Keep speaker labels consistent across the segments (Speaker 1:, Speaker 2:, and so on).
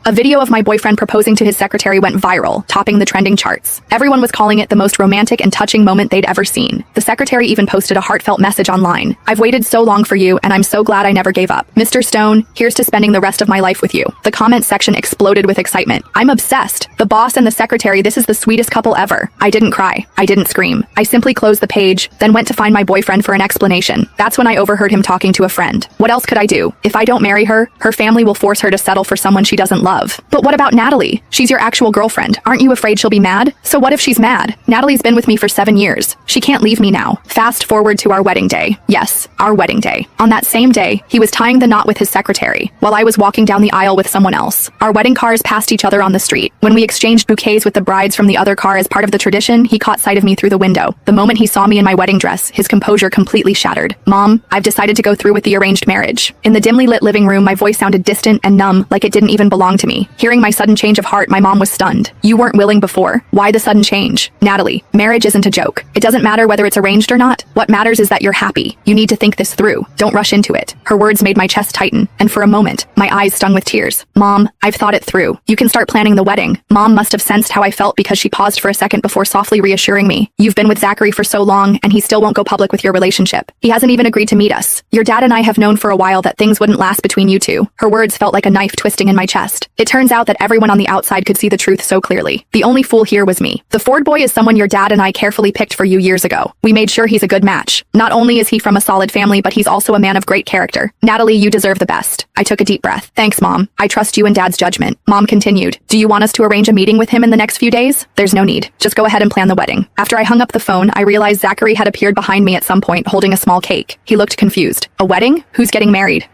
Speaker 1: A video of my boyfriend proposing to his secretary went viral, topping the trending charts. Everyone was calling it the most romantic and touching moment they'd ever seen. The secretary even posted a heartfelt message online. "I've waited so long for you, and I'm so glad I never gave up. Mr. Stone, here's to spending the rest of my life with you." The comment section exploded with excitement. "I'm obsessed. The boss and the secretary, this is the sweetest couple ever." I didn't cry. I didn't scream. I simply closed the page, then went to find my boyfriend for an explanation. That's when I overheard him talking to a friend. What else could I do? If I don't marry her, her family will force her to settle for someone she doesn't love. But what about Natalie? She's your actual girlfriend. Aren't you afraid she'll be mad? So what if she's mad? Natalie's been with me for 7 years. She can't leave me now. Fast forward to our wedding day. Yes, our wedding day. On that same day, he was tying the knot with his secretary, while I was walking down the aisle with someone else. Our wedding cars passed each other on the street. When we exchanged bouquets with the brides from the other car as part of the tradition, he caught sight of me through the window. The moment he saw me in my wedding dress, his composure completely shattered. "Mom, I've decided to go through with the arranged marriage." In the dimly lit living room, my voice sounded distant and numb, like it didn't even belong to me. Hearing my sudden change of heart, my mom was stunned. "You weren't willing before. Why the sudden change?" "Natalie, marriage isn't a joke. It doesn't matter whether it's arranged or not. What matters is that you're happy. You need to think this through. Don't rush into it." Her words made my chest tighten, and for a moment, my eyes stung with tears. "Mom, I've thought it through. You can start planning the wedding." Mom must have sensed how I felt because she paused for a second before softly reassuring me. "You've been with Zachary for so long, and he still won't go public with your relationship. He hasn't even agreed to meet us. Your dad and I have known for a while that things wouldn't last between you two." Her words felt like a knife twisting in my chest. It turns out that everyone on the outside could see the truth so clearly. The only fool here was me. The Ford boy is someone your dad and I carefully picked for you years ago. We made sure he's a good match. Not only is he from a solid family, but he's also a man of great character. Natalie, you deserve the best. I took a deep breath. "Thanks, Mom. I trust you and Dad's judgment." Mom continued. "Do you want us to arrange a meeting with him in the next few days?" "There's no need. Just go ahead and plan the wedding." After I hung up the phone, I realized Zachary had appeared behind me at some point holding a small cake. He looked confused. "A wedding? Who's getting married?"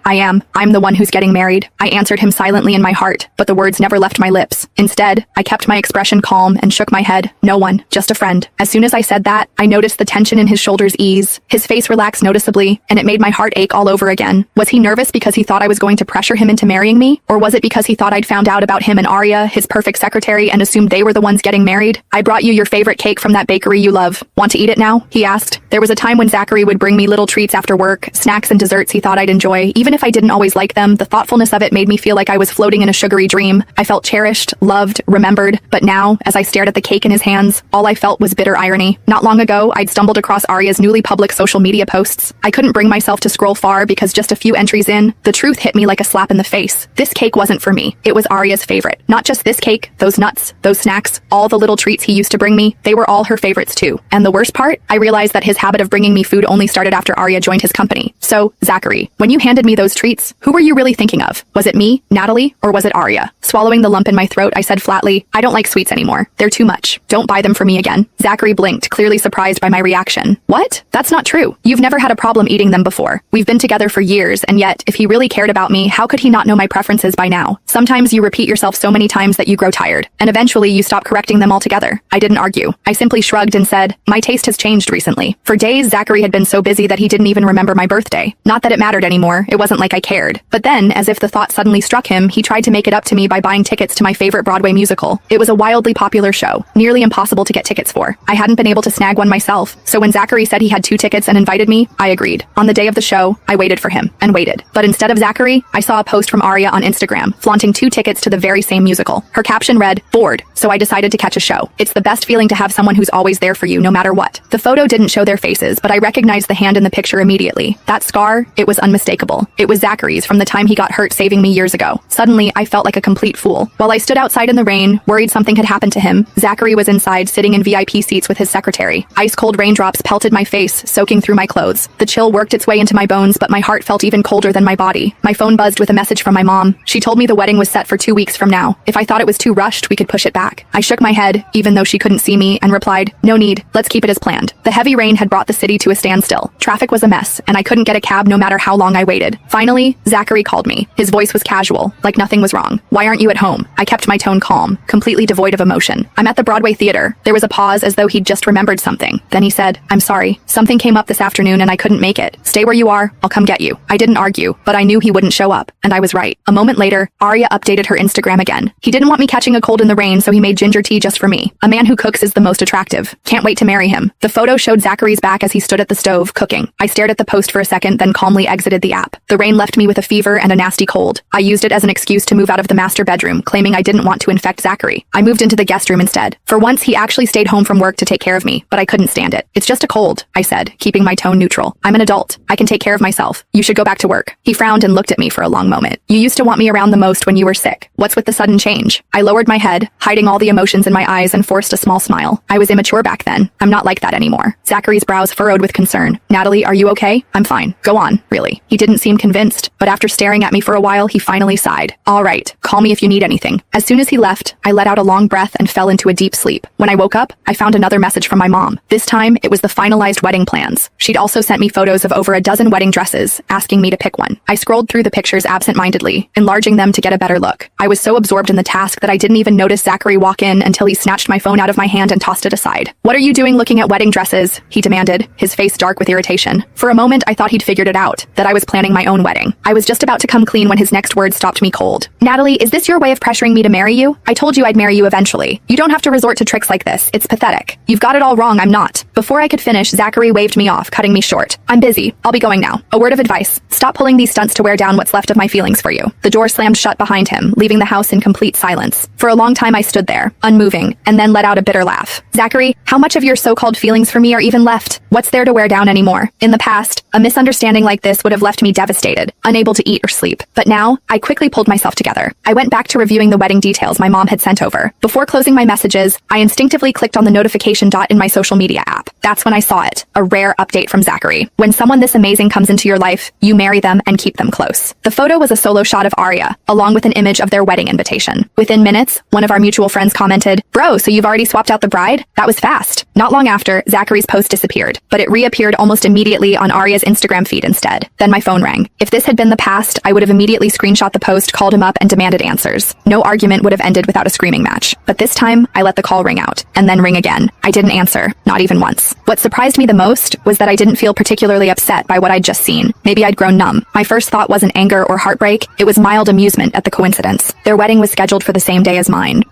Speaker 1: I'm the one who's getting married." I answered him silently in my heart, but the words never left my lips. Instead, I kept my expression calm and shook my head. "No one, just a friend." As soon as I said that, I noticed the tension in his shoulders ease. His face relaxed noticeably, and it made my heart ache all over again. Was he nervous because he thought I was going to pressure him into marrying me? Or was it because he thought I'd found out about him and Arya, his perfect secretary, and assumed they were the ones getting married? "I brought you your favorite cake from that bakery you love. Want to eat it now?" he asked. There was a time when Zachary would bring me little treats after work, snacks and desserts he thought I'd enjoy. Even if I didn't always like them, the thoughtfulness of it made me feel like I was floating in a sugary dream. I felt cherished, loved, remembered. But now, as I stared at the cake in his hands, all I felt was bitter irony. Not long ago, I'd stumbled across Arya's newly public social media posts. I couldn't bring myself to scroll far because just a few entries in, the truth hit me like a slap in the face. This cake wasn't for me. It was Arya's favorite. Not just this cake, those nuts, those snacks, all the little treats he used to bring me, they were all her favorites too. And the worst part? I realized that his habit of bringing me food only started after Arya joined his company. So, Zachary, when you handed me those treats, who were you really thinking of? Was it me, Natalie, or was it Arya? Swallowing the lump in my throat, I said flatly, "I don't like sweets anymore. They're too much. Don't buy them for me again." Zachary blinked, clearly surprised by my reaction. "What? That's not true. You've never had a problem eating them before. We've been together for years, and yet, if he really cared about me, how could he not know my preferences by now? Sometimes you repeat yourself so many times that you grow tired, and eventually you stop correcting them altogether." I didn't argue. I simply shrugged and said, "My taste has changed recently." For days, Zachary had been so busy that he didn't even remember my birthday. Not that it mattered anymore. It wasn't like I cared. But then, as if the thought suddenly struck him, he tried to make it up to me by buying tickets to my favorite Broadway musical. It was a wildly popular show, nearly impossible to get tickets for. I hadn't been able to snag one myself, so when Zachary said he had 2 tickets and invited me, I agreed. On the day of the show, I waited for him, and waited. But instead of Zachary, I saw a post from Arya on Instagram, flaunting 2 tickets to the very same musical. Her caption read, "Bored, so I decided to catch a show." It's the best feeling to have someone who's always there for you, no matter what. The photo didn't show their faces, but I recognized the hand in the picture immediately. That scar, it was unmistakable. It was Zachary's from the time he got hurt saving me years ago. Suddenly, I felt like a complete fool. While I stood outside in the rain, worried something had happened to him, Zachary was inside, sitting in VIP seats with his secretary. Ice-cold raindrops pelted my face, soaking through my clothes. The chill worked its way into my bones, but my heart felt even colder than my body. My phone buzzed with a message from my mom. She told me the wedding was set for 2 weeks from now. If I thought it was too rushed, we could push it back. I shook my head, even though she couldn't see me, and replied, "No need. Let's keep it as planned." The heavy rain had brought the city to a standstill. Traffic was a mess, and I couldn't get a cab no matter how long I waited. Finally, Zachary called me. His voice was casual, like nothing was wrong. "Why aren't you at home?" I kept my tone calm, completely devoid of emotion. "I'm at the Broadway theater." There was a pause as though he'd just remembered something. Then he said, "I'm sorry. Something came up this afternoon and I couldn't make it. Stay where you are. I'll come get you." I didn't argue, but I knew he wouldn't show up, and I was right. A moment later, Arya updated her Instagram again. He didn't want me catching a cold in the rain, so he made ginger tea just for me. A man who cooks is the most attractive. Can't wait to marry him. The photo showed Zachary's back as he stood at the stove, cooking. I stared at the post for a second, then calmly exited the app. The rain left me with a fever and a nasty cold. I used it as an excuse to move out of the the master bedroom, claiming I didn't want to infect Zachary. I moved into the guest room instead. For once, he actually stayed home from work to take care of me, but I couldn't stand it. It's just a cold, I said, keeping my tone neutral. I'm an adult. I can take care of myself. You should go back to work. He frowned and looked at me for a long moment. You used to want me around the most when you were sick. What's with the sudden change? I lowered my head, hiding all the emotions in my eyes, and forced a small smile. I was immature back then. I'm not like that anymore. Zachary's brows furrowed with concern. Natalie, are you okay? I'm fine. Go on, really. He didn't seem convinced, but after staring at me for a while, he finally sighed. All right, call me if you need anything. As soon as he left, I let out a long breath and fell into a deep sleep. When I woke up, I found another message from my mom. This time, it was the finalized wedding plans. She'd also sent me photos of over a dozen wedding dresses, asking me to pick one. I scrolled through the pictures absent-mindedly, enlarging them to get a better look. I was so absorbed in the task that I didn't even notice Zachary walk in until he snatched my phone out of my hand and tossed it aside. What are you doing looking at wedding dresses? He demanded, his face dark with irritation. For a moment, I thought he'd figured it out, that I was planning my own wedding. I was just about to come clean when his next words stopped me cold. Natalie, is this your way of pressuring me to marry you? I told you I'd marry you eventually. You don't have to resort to tricks like this. It's pathetic. You've got it all wrong. I'm not. Before I could finish, Zachary waved me off, cutting me short. I'm busy. I'll be going now. A word of advice. Stop pulling these stunts to wear down what's left of my feelings for you. The door slammed shut behind him, leaving the house in complete silence. For a long time I stood there, unmoving, and then let out a bitter laugh. Zachary, how much of your so-called feelings for me are even left? What's there to wear down anymore? In the past, a misunderstanding like this would have left me devastated, unable to eat or sleep. But now, I quickly pulled myself together. I went back to reviewing the wedding details my mom had sent over. Before closing my messages, I instinctively clicked on the notification dot in my social media app. That's when I saw it, a rare update from Zachary. When someone this amazing comes into your life, you marry them and keep them close. The photo was a solo shot of Arya, along with an image of their wedding invitation. Within minutes, one of our mutual friends commented, "Bro, so you've already swapped out the bride? That was fast." Not long after, Zachary's post disappeared, but it reappeared almost immediately on Arya's Instagram feed instead. Then my phone rang. If this had been the past, I would have immediately screenshot the post, called him up, and demanded answers. No argument would have ended without a screaming match. But this time, I let the call ring out, and then ring again. I didn't answer, not even once. What surprised me the most was that I didn't feel particularly upset by what I'd just seen. Maybe I'd grown numb. My first thought wasn't anger or heartbreak, it was mild amusement at the coincidence. Their wedding was scheduled for the same day as mine.